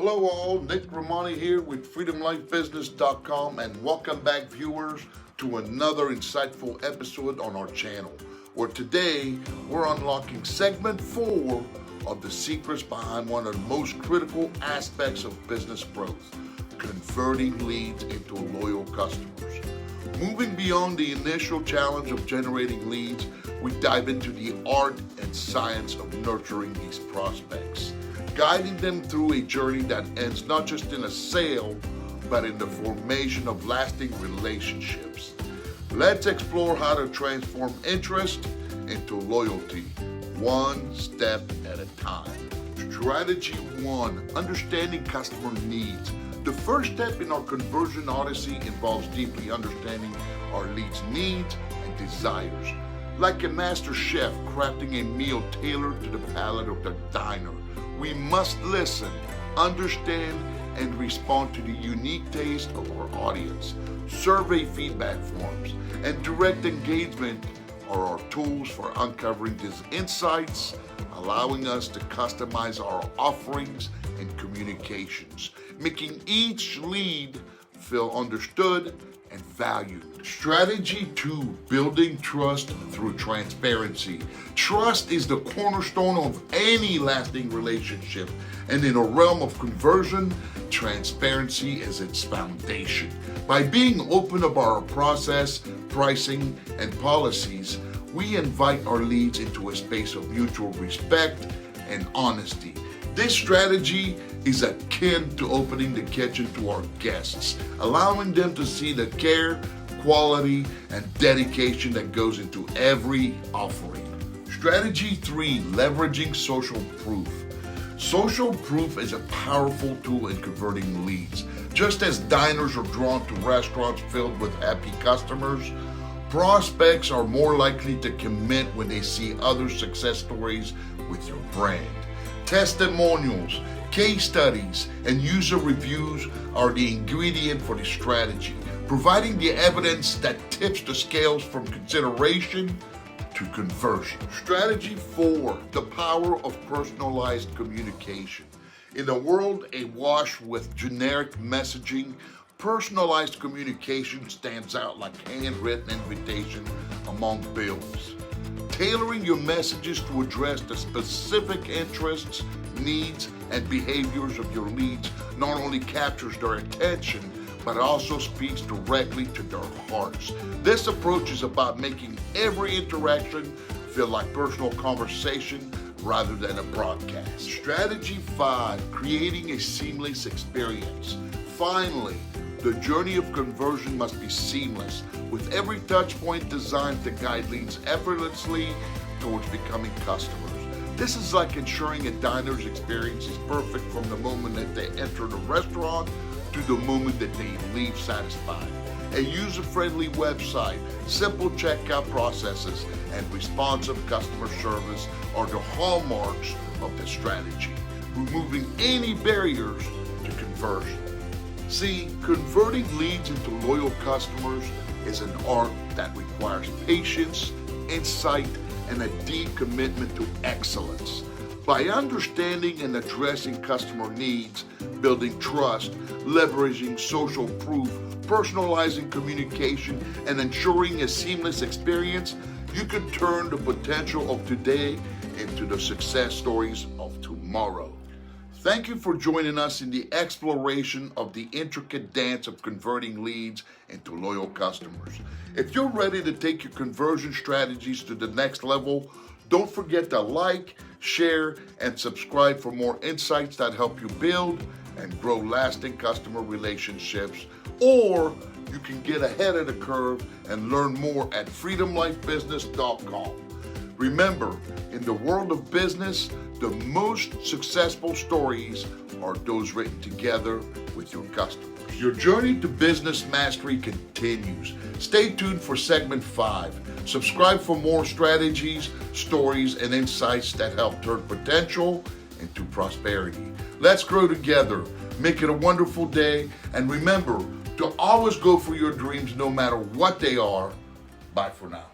Hello all, Nick Rehmani here with freedomlifebusiness.com, and welcome back viewers to another insightful episode on our channel, where today we're unlocking segment 4 of the secrets behind one of the most critical aspects of business growth: converting leads into loyal customers. Moving beyond the initial challenge of generating leads, we dive into the art and science of nurturing these prospects, guiding them through a journey that ends not just in a sale, but in the formation of lasting relationships. Let's explore how to transform interest into loyalty, one step at a time. Strategy 1, understanding customer needs. The first step in our conversion odyssey involves deeply understanding our leads' needs and desires. Like a master chef crafting a meal tailored to the palate of the diner, we must listen, understand, and respond to the unique taste of our audience. Survey feedback forms and direct engagement are our tools for uncovering these insights, allowing us to customize our offerings and communications, making each lead feel understood and valued. Strategy 2, building trust through transparency. Trust is the cornerstone of any lasting relationship, and in a realm of conversion, transparency is its foundation. By being open about our process, pricing, and policies, we invite our leads into a space of mutual respect and honesty. This strategy is akin to opening the kitchen to our guests, allowing them to see the care, quality, and dedication that goes into every offering. Strategy 3, leveraging social proof. Social proof is a powerful tool in converting leads. Just as diners are drawn to restaurants filled with happy customers, prospects are more likely to commit when they see other success stories with your brand. Testimonials, case studies, and user reviews are the ingredient for the strategy, providing the evidence that tips the scales from consideration to conversion. Strategy 4, the power of personalized communication. In a world awash with generic messaging, personalized communication stands out like handwritten invitation among bills. Tailoring your messages to address the specific interests, needs, and behaviors of your leads not only captures their attention, but also speaks directly to their hearts. This approach is about making every interaction feel like personal conversation rather than a broadcast. Strategy 5, creating a seamless experience. Finally, the journey of conversion must be seamless, with every touch point designed to guide leads effortlessly towards becoming customers. This is like ensuring a diner's experience is perfect from the moment that they enter the restaurant to the moment that they leave satisfied. A user-friendly website, simple checkout processes, and responsive customer service are the hallmarks of the strategy, removing any barriers to conversion. See, converting leads into loyal customers is an art that requires patience, insight, and a deep commitment to excellence. By understanding and addressing customer needs, building trust, leveraging social proof, personalizing communication, and ensuring a seamless experience, you can turn the potential of today into the success stories of tomorrow. Thank you for joining us in the exploration of the intricate dance of converting leads into loyal customers. If you're ready to take your conversion strategies to the next level, don't forget to like, share, and subscribe for more insights that help you build and grow lasting customer relationships. Or you can get ahead of the curve and learn more at freedomlifebusiness.com. Remember, in the world of business, the most successful stories are those written together with your customers. Your journey to business mastery continues. Stay tuned for segment 5. Subscribe for more strategies, stories, and insights that help turn potential into prosperity. Let's grow together. Make it a wonderful day. And remember to always go for your dreams no matter what they are. Bye for now.